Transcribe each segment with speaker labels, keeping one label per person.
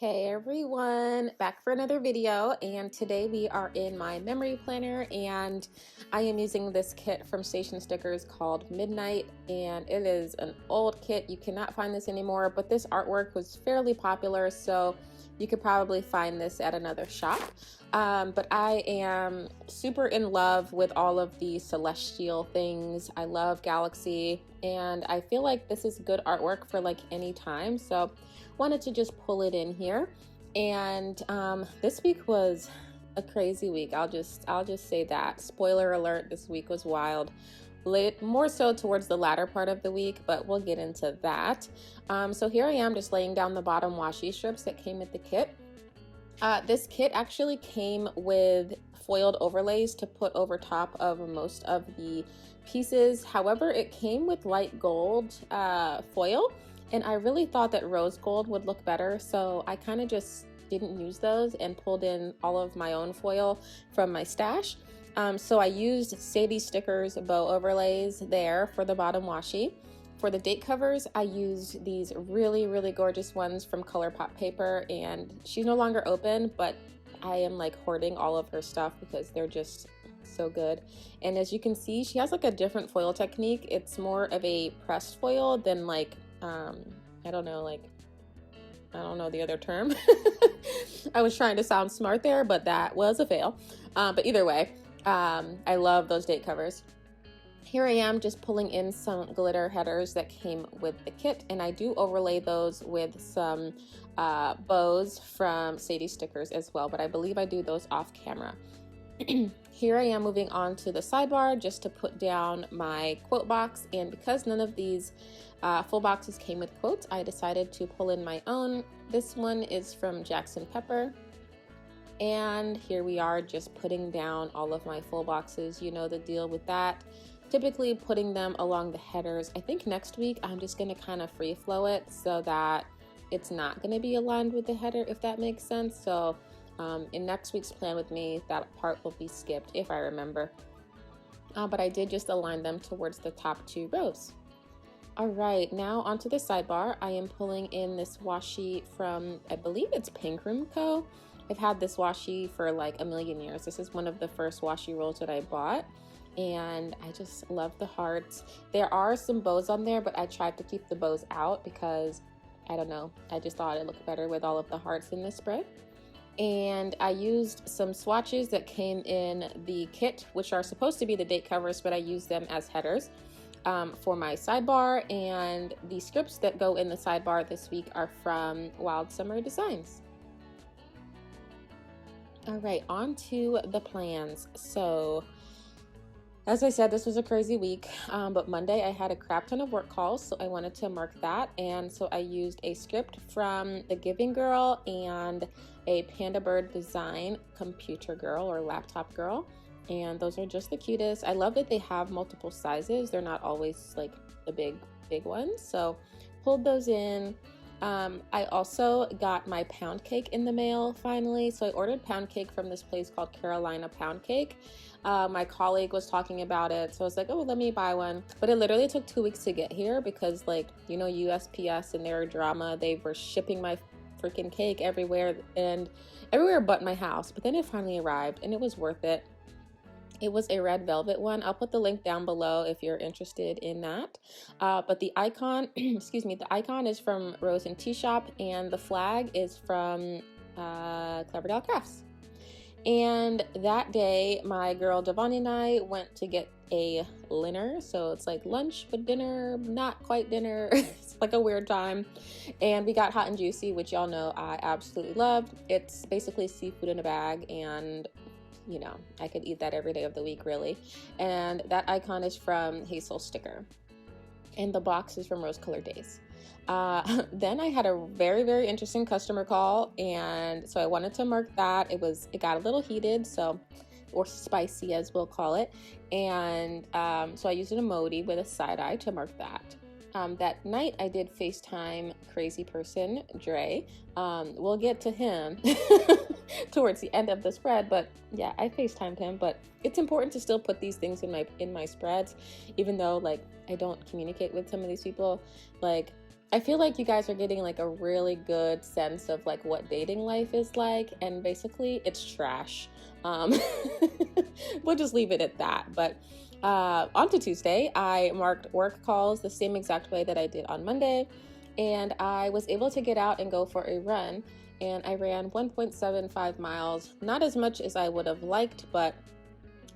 Speaker 1: Hey everyone, back for another video, and today we are in my memory planner and I am using this kit from Station Stickers called Midnight, and it is an old kit. You cannot find this anymore, but this artwork was fairly popular, so you could probably find this at another shop. But I am super in love with all of the celestial things. I love Galaxy, and I feel like this is good artwork for like any time, so wanted to just pull it in here. And this week was a crazy week. I'll just say that. Spoiler alert, this week was wild. More so towards the latter part of the week, but we'll get into that. So here I am just laying down the bottom washi strips that came with the kit. This kit actually came with foiled overlays to put over top of most of the pieces. However, it came with light gold foil, and I really thought that rose gold would look better, so I kind of just didn't use those and pulled in all of my own foil from my stash. So I used Sadie Stickers bow overlays there for the bottom washi. For the date covers, I used these really gorgeous ones from ColourPop Paper, and she's no longer open, but I am like hoarding all of her stuff because they're just so good. And as you can see, she has like a different foil technique. It's more of a pressed foil than like I don't know the other term. I was trying to sound smart there, but that was a fail. But either way, I love those date covers. Here I am just pulling in some glitter headers that came with the kit, and I do overlay those with some bows from Sadie Stickers as well, but I believe I do those off camera. Here I am moving on to the sidebar just to put down my quote box, and because none of these full boxes came with quotes, I decided to pull in my own. This one is from Jackson Pepper, and here we are just putting down all of my full boxes. You know the deal with that. Typically putting them along the headers. I think next week I'm just going to kind of free flow it so that it's not going to be aligned with the header, if that makes sense. So in next week's plan with me, that part will be skipped if I remember. But I did just align them towards the top two rows. All right, now onto the sidebar. I am pulling in this washi from, I believe it's Pink Room Co. I've had this washi for like a million years. This is one of the first washi rolls that I bought, and I just love the hearts. There are some bows on there, but I tried to keep the bows out because, I don't know, I just thought it looked better with all of the hearts in this spread. And I used some swatches that came in the kit, which are supposed to be the date covers, but I used them as headers for my sidebar. And the scripts that go in the sidebar this week are from Wild Summer Designs. All right, on to the plans. So as I said, this was a crazy week, but Monday I had a crap ton of work calls, so I wanted to mark that. And so I used a script from The Giving Girl and a Panda Bird Design Computer Girl or Laptop Girl. And those are just the cutest. I love that they have multiple sizes. They're not always like the big ones. So pulled those in. I also got my pound cake in the mail finally. So I ordered pound cake from this place called Carolina Pound Cake. My colleague was talking about it, so I was like, oh, let me buy one. But it literally took 2 weeks to get here because, like, you know, USPS and their drama, they were shipping my freaking cake everywhere but my house. But then it finally arrived, and it was worth it. It was a red velvet one. I'll put the link down below if you're interested in that. But the icon, the icon is from Rose and Tea Shop, and the flag is from Clever Doll Crafts. And that day, my girl Devani and I went to get a dinner. So it's like lunch but dinner, not quite dinner. It's like a weird time. And we got Hot and Juicy, which y'all know I absolutely love. It's basically seafood in a bag, and you know, I could eat that every day of the week, really. And that icon is from Hazel Sticker, and the box is from Rose Colored Days. Then I had a very interesting customer call, and so I wanted to mark that. It got a little heated, or spicy as we'll call it, and so I used an emoji with a side eye to mark that. That night I did FaceTime crazy person Dre. We'll get to him towards the end of the spread, but yeah, I FaceTimed him. But it's important to still put these things in my spreads, even though like I don't communicate with some of these people. Like I feel like you guys are getting like a really good sense of like what dating life is like, and basically it's trash. Um, we'll just leave it at that. But on to Tuesday, I marked work calls the same exact way that I did on Monday, and I was able to get out and go for a run, and I ran 1.75 miles, not as much as I would have liked, but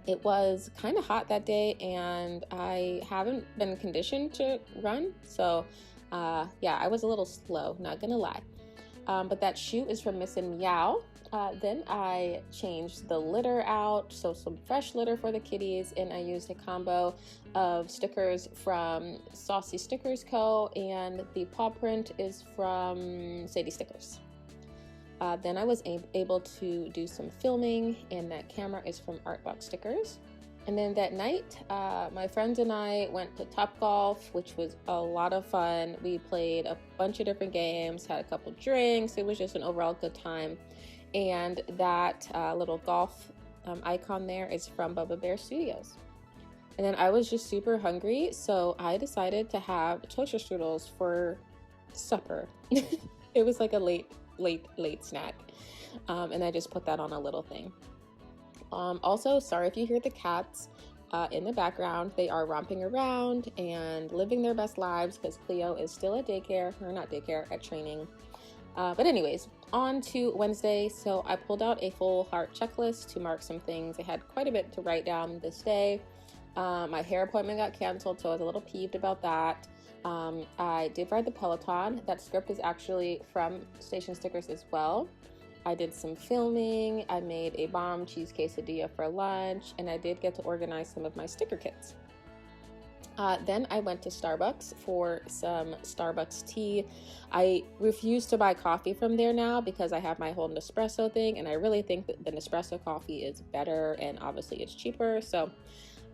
Speaker 1: it was kind of hot that day, and I haven't been conditioned to run, so yeah, I was a little slow, not gonna lie. But that shoe is from Miss and Meow. Then I changed the litter out, so some fresh litter for the kitties, and I used a combo of stickers from Saucy Stickers Co. and the paw print is from Sadie Stickers. Then I was able to do some filming, and that camera is from Artbox Stickers. And then that night, my friends and I went to Topgolf, which was a lot of fun. We played a bunch of different games, had a couple drinks. It was just an overall good time. And that little golf icon there is from Bubba Bear Studios. And then I was just super hungry, so I decided to have toaster strudels for supper. It was like a late snack. And I just put that on a little thing. Also, sorry if you hear the cats in the background. They are romping around and living their best lives because Cleo is still at daycare, or not daycare, at training. But anyways, on to Wednesday. So I pulled out a full heart checklist to mark some things. I had quite a bit to write down this day. My hair appointment got canceled, so I was a little peeved about that. I did ride the Peloton. That script is actually from Station Stickers as well. I did some filming. I made a bomb cheese quesadilla for lunch, and I did get to organize some of my sticker kits. Then I went to Starbucks for some Starbucks tea. I refuse to buy coffee from there now because I have my whole Nespresso thing, and I really think that the Nespresso coffee is better, and obviously it's cheaper. So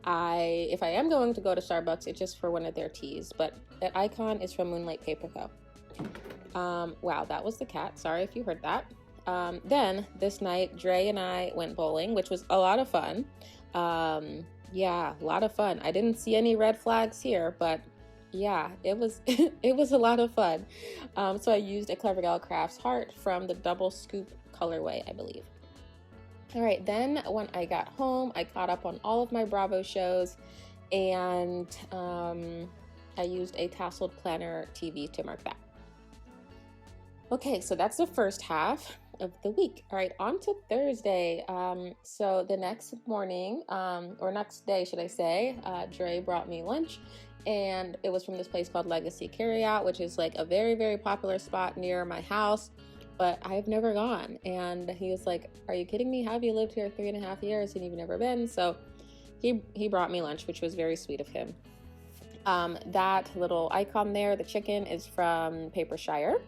Speaker 1: if I am going to go to Starbucks, it's just for one of their teas. But that icon is from Moonlight Paper Co. Wow, that was the cat. Sorry if you heard that. Then this night, Dre and I went bowling, which was a lot of fun. Yeah, a lot of fun. I didn't see any red flags here, but yeah, it was it was a lot of fun. So I used a Clever Gal Crafts heart from the double scoop colorway, I believe. All right, then when I got home, I caught up on all of my Bravo shows, and I used a tasseled planner TV to mark that. Okay, so that's the first half of the week. All right, on to Thursday. So the next morning, or next day, should I say, Dre brought me lunch, and it was from this place called Legacy Carryout, which is like a very, very popular spot near my house, but I've never gone. And he was like, "Are you kidding me? Have you lived here 3.5 years and you've never been?" So he brought me lunch, which was very sweet of him. That little icon there, the chicken, is from Paper Shire.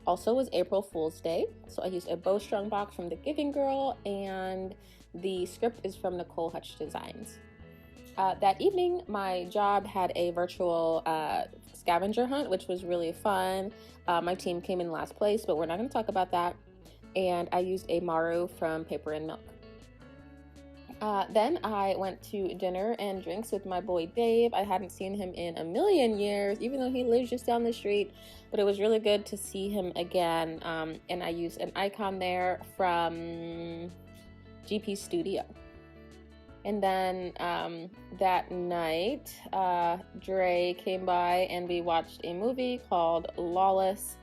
Speaker 1: Also was April Fool's Day, so I used a bowstrung box from The Giving Girl, and the script is from Nicole Hutch Designs. That evening, my job had a virtual scavenger hunt, which was really fun. My team came in last place, but we're not going to talk about that. And I used a Maru from Paper and Milk. Then I went to dinner and drinks with my boy Dave. I hadn't seen him in a million years, even though he lives just down the street, but it was really good to see him again. And I used an icon there from GP Studio. And then that night, Dre came by and we watched a movie called Lawless.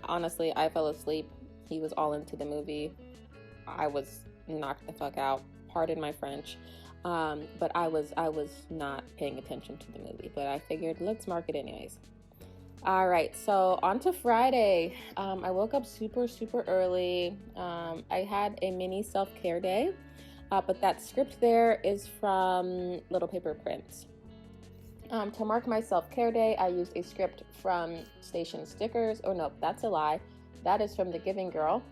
Speaker 1: Honestly, I fell asleep. He was all into the movie. I was knocked the fuck out. Pardon my French, but I was not paying attention to the movie, but I figured let's mark it anyways. All right, so on to Friday. I woke up super early. I had a mini self-care day, but that script there is from Little Paper Prints. To mark my self-care day, I used a script from Station Stickers. Oh no, that's a lie. That is from The Giving Girl,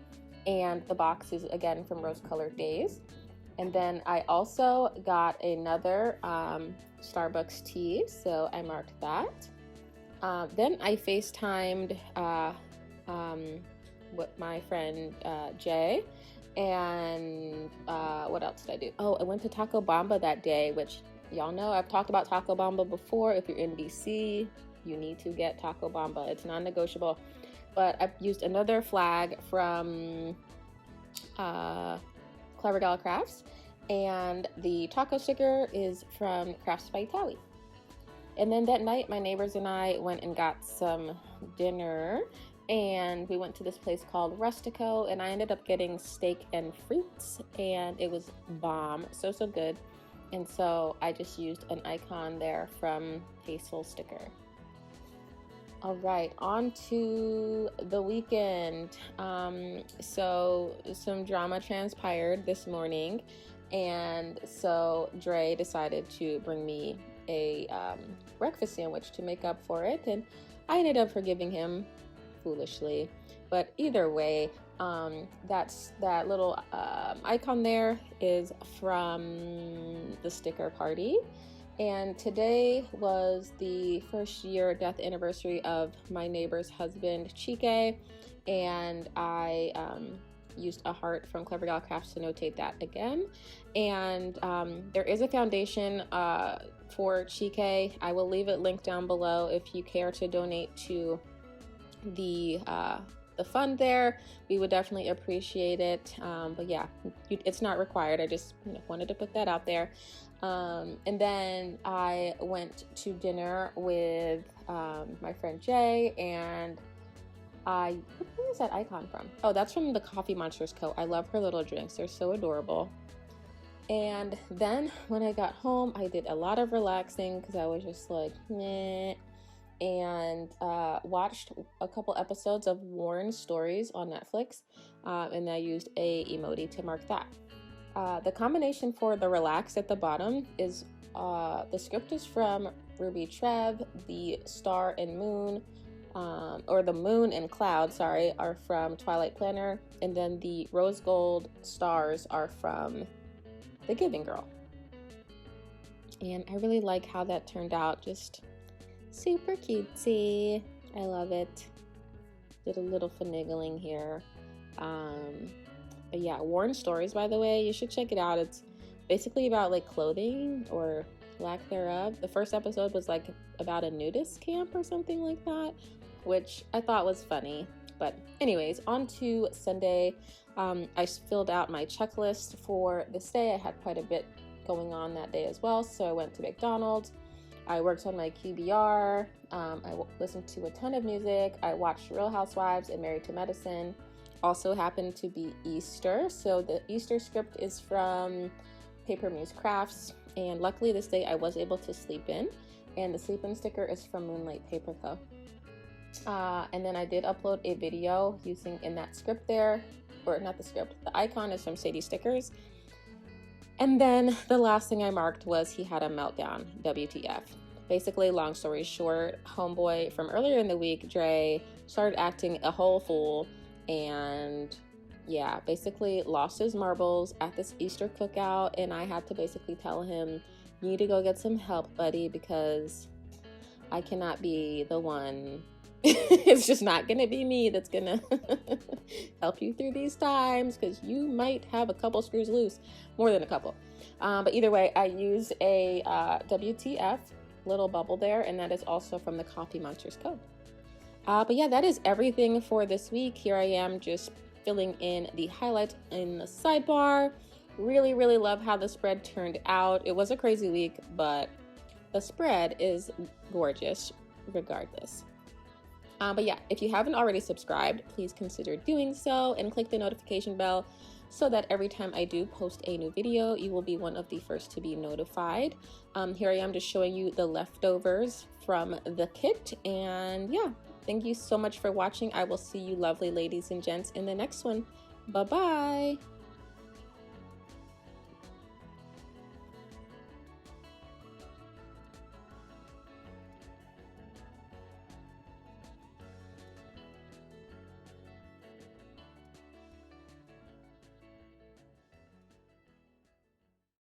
Speaker 1: and the box is again from Rose Colored Days. And then I also got another Starbucks tea, so I marked that. Then I FaceTimed with my friend Jay, and what else did I do? Oh, I went to Taco Bamba that day, which y'all know I've talked about Taco Bamba before. If you're in BC, you need to get Taco Bamba. It's non-negotiable. But I've used another flag from Clever Gal Crafts, and the taco sticker is from Crafts by Italy. And then that night, my neighbors and I went and got some dinner, and we went to this place called Rustico, and I ended up getting steak and fruits, and it was bomb, so good. And so I just used an icon there from Hazel Sticker. All right, on to the weekend. So some drama transpired this morning, and so Dre decided to bring me a breakfast sandwich to make up for it, and I ended up forgiving him foolishly. But either way, that little icon there is from the sticker party. And today was the first year death anniversary of my neighbor's husband, Chike, and I used a heart from Clever Gal Crafts to notate that again. And there is a foundation for Chike. I will leave it linked down below if you care to donate to the fund there. We would definitely appreciate it. But yeah, it's not required. I just wanted to put that out there. And then I went to dinner with my friend Jay, and where is that icon from? Oh, that's from the Coffee Monsters Co. I love her little drinks. They're so adorable. And then when I got home, I did a lot of relaxing because I was just like, meh, and watched a couple episodes of Warren Stories on Netflix, and I used a emoji to mark that. The combination for the relax at the bottom is the script is from Ruby Trev. The star and moon, or the moon and cloud, sorry, are from Twilight Planner, and then the rose gold stars are from The Giving Girl. And I really like how that turned out, just super cutesy. I love it. Did a little finagling here. But yeah, Warren Stories, by the way, you should check it out. It's basically about like clothing or lack thereof. The first episode was like about a nudist camp or something like that, which I thought was funny. But anyways, on to Sunday. I filled out my checklist for this day. I had quite a bit going on that day as well. So I went to McDonald's. I worked on my QBR. I listened to a ton of music. I watched Real Housewives and Married to Medicine. Also happened to be Easter, so the Easter script is from Paper Muse Crafts, and luckily this day I was able to sleep in, and the sleep in sticker is from Moonlight Paper Co. And then I did upload a video using in that script there, or not the script, the icon is from Sadie Stickers. And then the last thing I marked was he had a meltdown, WTF. Basically, long story short, homeboy from earlier in the week, Dre, started acting a whole fool, and yeah, basically lost his marbles at this Easter cookout, and I had to basically tell him, you need to go get some help, buddy, because I cannot be the one. It's just not gonna be me that's gonna help you through these times, because you might have a couple screws loose, more than a couple. But either way, I use a WTF little bubble there, and that is also from the Coffee Monsters Co. But yeah, that is everything for this week. Here I am just filling in the highlights in the sidebar. Really love how the spread turned out. It was a crazy week, but the spread is gorgeous regardless. But yeah, if you haven't already subscribed, please consider doing so and click the notification bell so that every time I do post a new video, you will be one of the first to be notified. Here I am just showing you the leftovers from the kit, and yeah, thank you so much for watching. I will see you lovely ladies and gents in the next one. Bye-bye.